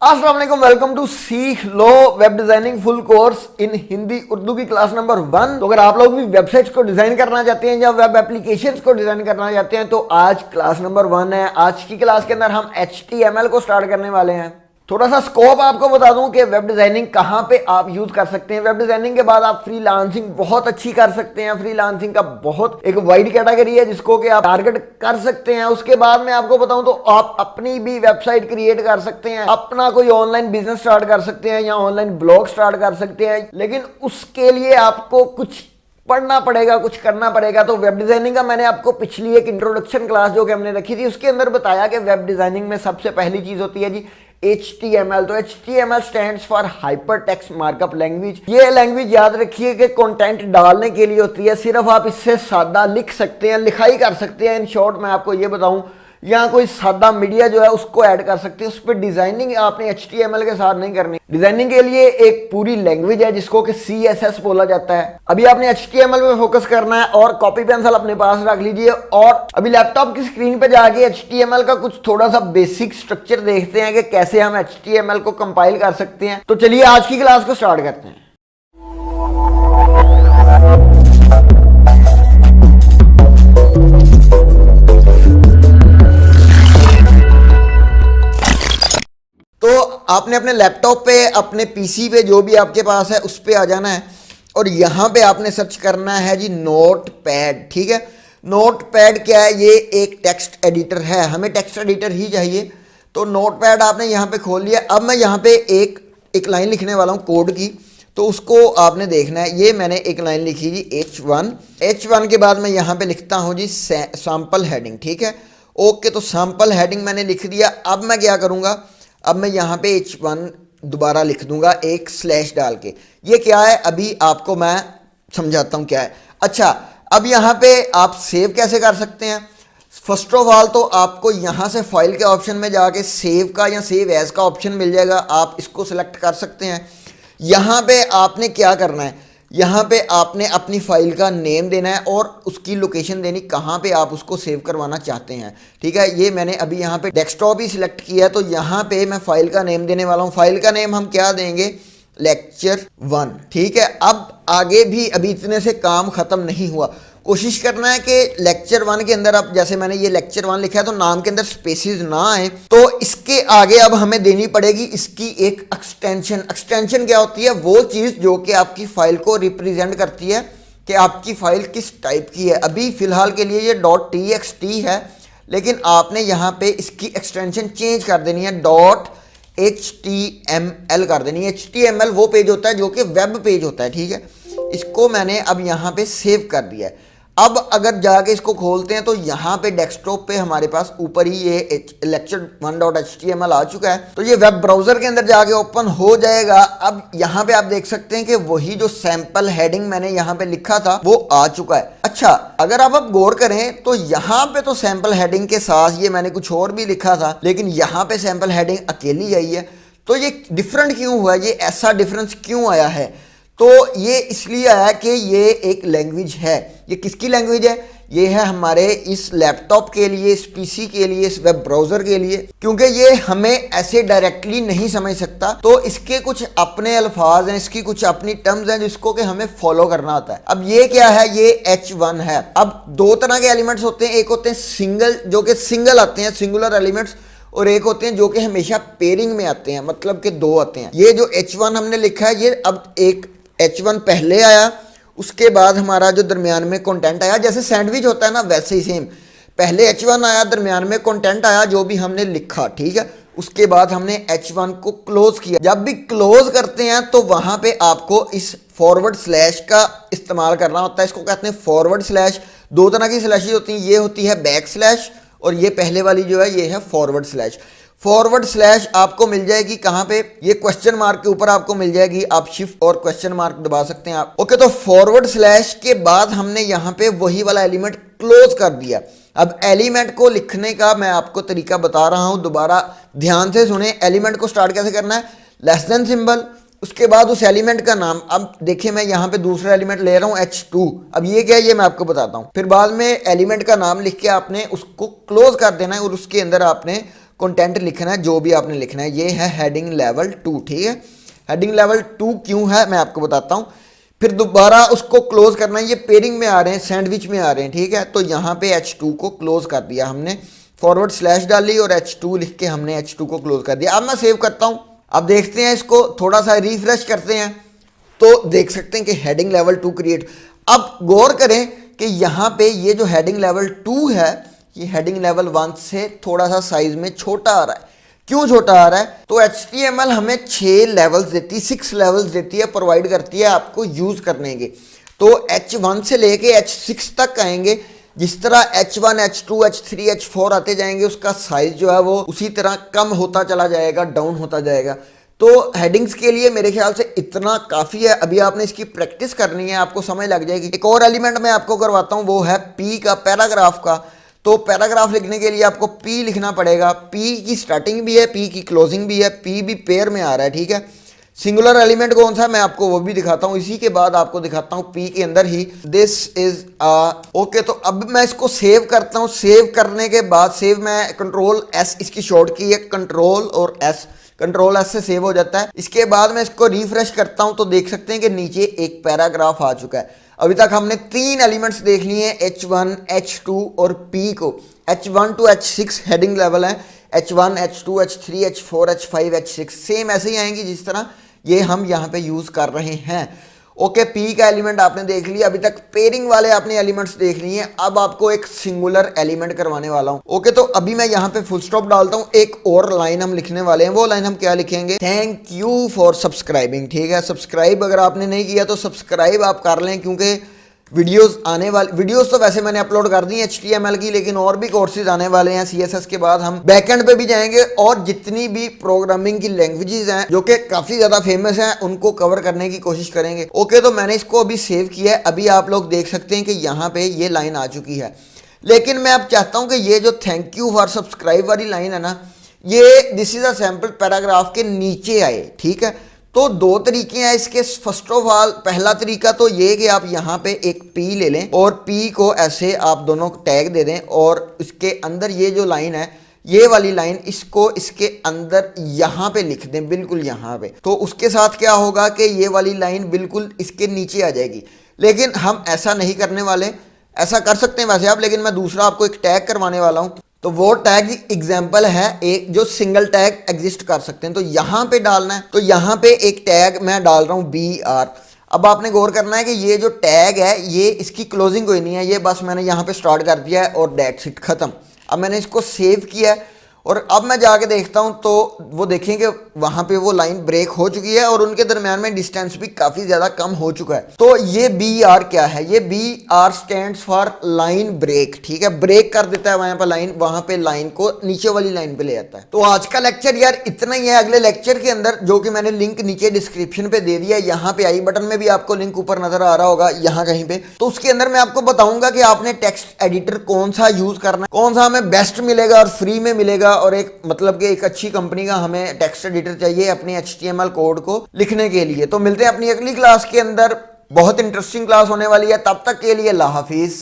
अस्सलाम वालेकुम, welcome to Seekh Lo web designing full course in Hindi Urdu की क्लास नंबर 1। तो अगर आप लोग भी वेबसाइट्स को डिजाइन करना चाहते हैं या वेब एप्लीकेशंस को डिजाइन करना चाहते हैं तो आज क्लास नंबर 1 है। आज की क्लास के अंदर हम HTML को स्टार्ट करने वाले हैं। थोड़ा सा स्कोप आपको बता दूं कि वेब डिजाइनिंग कहां पे आप यूज कर सकते हैं। वेब डिजाइनिंग के बाद आप फ्रीलांसिंग बहुत अच्छी कर सकते हैं। फ्रीलांसिंग का बहुत एक वाइड कैटेगरी है जिसको कि आप टारगेट कर सकते हैं। उसके बाद मैं आपको बताऊं तो आप अपनी भी वेबसाइट क्रिएट कर सकते हैं, अपना कोई ऑनलाइन बिजनेस स्टार्ट कर सकते हैं या ऑनलाइन ब्लॉग स्टार्ट कर सकते हैं। लेकिन उसके लिए आपको कुछ पढ़ना पड़ेगा, कुछ करना पड़ेगा। तो वेब डिजाइनिंग का मैंने आपको पिछली एक इंट्रोडक्शन क्लास जो कि हमने रखी थी उसके अंदर बताया कि वेब डिजाइनिंग में सबसे पहली चीज होती है जी HTML। तो HTML stands for hyper text markup language. ये लैंग्वेज याद रखिए कि कंटेंट डालने के लिए होती है। सिर्फ आप इससे सादा लिख सकते हैं, लिखाई कर सकते हैं। इन शॉर्ट मैं आपको ये बताऊं, यहाँ कोई सादा मीडिया जो है उसको ऐड कर सकते हैं। उस पर डिजाइनिंग आपने HTML के साथ नहीं करनी। डिजाइनिंग के लिए एक पूरी लैंग्वेज है जिसको कि CSS बोला जाता है। अभी आपने HTML पे फोकस करना है और कॉपी पेंसिल अपने पास रख लीजिए और अभी लैपटॉप की स्क्रीन पे जाके HTML का कुछ थोड़ा सा बेसिक स्ट्रक्चर देखते हैं कि कैसे हम HTML को कंपाइल कर सकते हैं। तो चलिए आज की क्लास को स्टार्ट करते हैं। तो आपने अपने लैपटॉप पे, अपने पीसी पे, जो भी आपके पास है उस पे आ जाना है और यहाँ पे आपने सर्च करना है जी नोटपैड। ठीक है, नोटपैड क्या है? ये एक टेक्स्ट एडिटर है, हमें टेक्स्ट एडिटर ही चाहिए। तो नोटपैड आपने यहाँ पे खोल लिया। अब मैं यहाँ पे एक लाइन लिखने वाला हूँ कोड की, तो उसको आपने देखना है। ये मैंने एक लाइन लिखी जी H1 के बाद मैं यहाँ पे लिखता हूँ जी सैम्पल हेडिंग। ठीक है, ओके। तो सैम्पल हेडिंग मैंने लिख दिया। अब मैं क्या करूँगा, अब मैं यहाँ पे H1 दोबारा लिख दूंगा एक स्लैश डाल के। ये क्या है अभी आपको मैं समझाता हूँ क्या है। अच्छा, अब यहाँ पे आप सेव कैसे कर सकते हैं? फर्स्ट ऑफ ऑल तो आपको यहाँ से फाइल के ऑप्शन में जाके सेव का या सेव एज का ऑप्शन मिल जाएगा, आप इसको सिलेक्ट कर सकते हैं। यहाँ पे आपने क्या करना है, यहाँ पे आपने अपनी फाइल का नेम देना है और उसकी लोकेशन देनी, कहाँ पे आप उसको सेव करवाना चाहते हैं। ठीक है, ये मैंने अभी यहाँ पे डेस्कटॉप ही सिलेक्ट किया है। तो यहाँ पे मैं फाइल का नेम देने वाला हूँ। फाइल का नेम हम क्या देंगे? लेक्चर 1। ठीक है, अब आगे भी अभी इतने से काम खत्म नहीं हुआ। कोशिश करना है कि लेक्चर 1 के अंदर, अब जैसे मैंने ये लेक्चर 1 लिखा है तो नाम के अंदर स्पेसिस ना आए। तो इसके आगे अब हमें देनी पड़ेगी इसकी एक एक्सटेंशन। एक्सटेंशन क्या होती है? वो चीज़ जो कि आपकी फाइल को रिप्रेजेंट करती है कि आपकी फाइल किस टाइप की है। अभी फिलहाल के लिए ये .txt है, लेकिन आपने यहाँ पे इसकी एक्सटेंशन चेंज कर देनी है, .html कर देनी है। HTML वो पेज होता है जो कि वेब पेज होता है। ठीक है, इसको मैंने अब यहाँ पे सेव कर दिया है। अब अगर जाके इसको खोलते हैं तो यहाँ पे डेस्कटॉप पे हमारे पास ऊपर ही ये lecture1.html आ चुका है। तो ये वेब ब्राउजर के अंदर जाके ओपन हो जाएगा। अब यहाँ पे आप देख सकते हैं कि वही जो सैंपल हेडिंग मैंने यहाँ पे लिखा था वो आ चुका है। अच्छा, अगर आप अब गौर करें तो यहाँ पे तो सैंपल हेडिंग के साथ ये मैंने कुछ और भी लिखा था, लेकिन यहाँ पे सैंपल हेडिंग अकेली आई है। तो ये डिफरेंट क्यों हुआ? ये ऐसा डिफरेंस क्यों आया है? तो ये इसलिए आया कि ये एक लैंग्वेज है। ये किसकी लैंग्वेज है? ये है हमारे इस लैपटॉप के लिए, इस पीसी के लिए, इस वेब ब्राउजर के लिए, क्योंकि ये हमें ऐसे डायरेक्टली नहीं समझ सकता। तो इसके कुछ अपने अल्फाज हैं, इसकी कुछ अपनी टर्म्स हैं जिसको कि हमें फॉलो करना होता है। अब ये क्या है? ये H1 है। अब दो तरह के एलिमेंट्स होते हैं, एक होते हैं सिंगल, जो कि सिंगल आते हैं, सिंगुलर एलिमेंट्स, और एक होते हैं जो कि हमेशा पेयरिंग में आते हैं, मतलब कि दो आते हैं। ये जो H1 हमने लिखा है, ये अब एक H1 पहले आया, उसके बाद हमारा जो दरमियान में कंटेंट आया, जैसे सैंडविच होता है ना वैसे ही सेम, पहले H1 आया, दरमियान में कंटेंट आया जो भी हमने लिखा। ठीक है, उसके बाद हमने H1 को क्लोज किया। जब भी क्लोज करते हैं तो वहां पे आपको इस फॉरवर्ड स्लैश का इस्तेमाल करना होता है। इसको कहते हैं फॉरवर्ड स्लैश। दो तरह की स्लैशेज होती हैं, ये होती है बैक स्लैश और ये पहले वाली जो है ये है फॉरवर्ड स्लैश। फॉरवर्ड स्लैश आपको मिल जाएगी कहाँ पे? ये क्वेश्चन मार्क के ऊपर आपको मिल जाएगी। आप शिफ्ट और क्वेश्चन मार्क दबा सकते हैं आप। ओके, तो फॉरवर्ड स्लैश के बाद हमने यहाँ पे वही वाला एलिमेंट क्लोज कर दिया। अब एलिमेंट को लिखने का मैं आपको तरीका बता रहा हूँ, दोबारा ध्यान से सुने। एलिमेंट को स्टार्ट कैसे करना है? लेस देन सिंबल, उसके बाद उस एलिमेंट का नाम। अब देखिए मैं यहाँ पे दूसरा एलिमेंट ले रहा हूँ H2। अब ये क्या है ये मैं आपको बताता हूँ। फिर बाद में एलिमेंट का नाम लिख के आपने उसको क्लोज कर देना है और उसके अंदर आपने कंटेंट लिखना है, जो भी आपने लिखना है। ये है हेडिंग लेवल 2, ठीक है। हेडिंग लेवल 2 क्यों है मैं आपको बताता हूँ। फिर दोबारा उसको क्लोज करना है, ये पेयरिंग में आ रहे हैं, सैंडविच में आ रहे हैं, ठीक है। तो यहाँ पे H2 को क्लोज कर दिया हमने, फॉरवर्ड स्लैश डाली और H2 लिख के हमने H2 को क्लोज कर दिया। अब मैं सेव करता हूँ। अब देखते हैं, इसको थोड़ा सा रिफ्रेश करते हैं तो देख सकते हैं कि हेडिंग लेवल 2 क्रिएट। अब गौर करें कि यहाँ पे ये जो हेडिंग लेवल 2 है, ये हेडिंग लेवल 1 से थोड़ा सा साइज में छोटा आ रहा है। क्यों छोटा आ रहा है? तो HTML हमें 6 लेवल्स देती है, 6 लेवल्स देती है, प्रोवाइड करती है आपको यूज करने के। तो H1 से लेके H6 तक आएंगे। जिस तरह H1, H2, H3, H4 आते जाएंगे, उसका साइज जो है वो उसी तरह कम होता चला जाएगा, डाउन होता जाएगा। तो हेडिंग्स के लिए मेरे ख्याल से इतना काफ़ी है। अभी आपने इसकी प्रैक्टिस करनी है, आपको समझ लग जाएगी। एक और एलिमेंट मैं आपको करवाता हूँ, वो है P का, पैराग्राफ का। तो पैराग्राफ लिखने के लिए आपको P लिखना पड़ेगा। P की स्टार्टिंग भी है, P की क्लोजिंग भी है, P भी पेयर में आ रहा है, ठीक है। सिंगुलर एलिमेंट कौन सा मैं आपको वो भी दिखाता हूँ। इसी के बाद आपको दिखाता हूँ P के अंदर ही दिस इज ओके। तो अब मैं इसको सेव करता हूँ। सेव करने के बाद सेव मैं Ctrl+S इसकी शॉर्ट की है, Ctrl और S, Ctrl+S से सेव हो जाता है। इसके बाद मैं इसको रिफ्रेश करता हूँ तो देख सकते हैं कि नीचे एक पैराग्राफ आ चुका है। अभी तक हमने 3 एलिमेंट्स देख लिए हैं, H1, H2 और P को। H1 to H6 heading level है, H1, H2, H3, H4, H5, H6 same ऐसे ही आएंगी जिस तरह ये हम यहाँ पे यूज कर रहे हैं। ओके, P का एलिमेंट आपने देख लिया। अभी तक पेयरिंग वाले आपने एलिमेंट्स देख लिए हैं। अब आपको एक सिंगुलर एलिमेंट करवाने वाला हूँ। ओके, तो अभी मैं यहाँ पे फुल स्टॉप डालता हूँ। एक और लाइन हम लिखने वाले हैं। वो लाइन हम क्या लिखेंगे? थैंक यू फॉर सब्सक्राइबिंग, ठीक है। सब्सक्राइब अगर आपने नहीं किया तो सब्सक्राइब आप कर लें, क्योंकि वीडियोस आने वाले, वीडियोस तो वैसे मैंने अपलोड कर दी है HTML की, लेकिन और भी कोर्सेज आने वाले हैं। CSS के बाद हम बैकएंड पे भी जाएंगे और जितनी भी प्रोग्रामिंग की लैंग्वेजेस हैं जो कि काफ़ी ज़्यादा फेमस हैं, उनको कवर करने की कोशिश करेंगे। ओके, तो मैंने इसको अभी सेव किया है। अभी आप लोग देख सकते हैं कि यहाँ पे ये लाइन आ चुकी है। लेकिन मैं अब चाहता हूँ कि ये जो थैंक यू फॉर सब्सक्राइब वाली लाइन है ना, ये this is a sample paragraph के नीचे आए, ठीक है। तो 2 तरीके हैं इसके। फर्स्ट ऑफ ऑल, पहला तरीका तो ये कि आप यहाँ पे एक P ले लें और P को ऐसे आप दोनों टैग दे दें और इसके अंदर ये जो लाइन है, ये वाली लाइन, इसको इसके अंदर यहाँ पे लिख दें, बिल्कुल यहाँ पे। तो उसके साथ क्या होगा कि ये वाली लाइन बिल्कुल इसके नीचे आ जाएगी। लेकिन हम ऐसा नहीं करने वाले, ऐसा कर सकते हैं वैसे आप, लेकिन मैं दूसरा आपको एक टैग करवाने वाला हूँ। तो वो टैग एग्जाम्पल है एक जो सिंगल टैग एग्जिस्ट कर सकते हैं। तो यहाँ पे डालना है, तो यहाँ पे एक टैग मैं डाल रहा हूँ BR। अब आपने गौर करना है कि ये जो टैग है, ये इसकी क्लोजिंग कोई नहीं है, ये बस मैंने यहाँ पे स्टार्ट कर दिया है और दैट्स इट, खत्म। अब मैंने इसको सेव किया है और अब मैं जाके देखता हूँ तो वो देखें कि वहाँ पे वो लाइन ब्रेक हो चुकी है और उनके दरमियान में डिस्टेंस भी काफ़ी ज़्यादा कम हो चुका है। तो ये BR क्या है? ये BR stands for line break, ठीक है। ब्रेक कर देता है वहाँ पर लाइन, वहाँ पे लाइन को नीचे वाली लाइन पे ले आता है। तो आज का लेक्चर यार इतना ही है। अगले लेक्चर के अंदर, जो कि मैंने लिंक नीचे डिस्क्रिप्शन पे दे दिया है, यहाँ पे आई बटन में भी आपको लिंक ऊपर नजर आ रहा होगा, यहाँ कहीं पे, तो उसके अंदर मैं आपको बताऊंगा कि आपने टेक्स्ट एडिटर कौन सा यूज करना है, कौन सा हमें बेस्ट मिलेगा और फ्री में मिलेगा, और एक मतलब कि एक अच्छी कंपनी का हमें टेक्स्ट एडिटर चाहिए अपने HTML कोड को लिखने के लिए। तो मिलते हैं अपनी अगली क्लास के अंदर, बहुत इंटरेस्टिंग क्लास होने वाली है। तब तक के लिए अल्लाह हाफिज।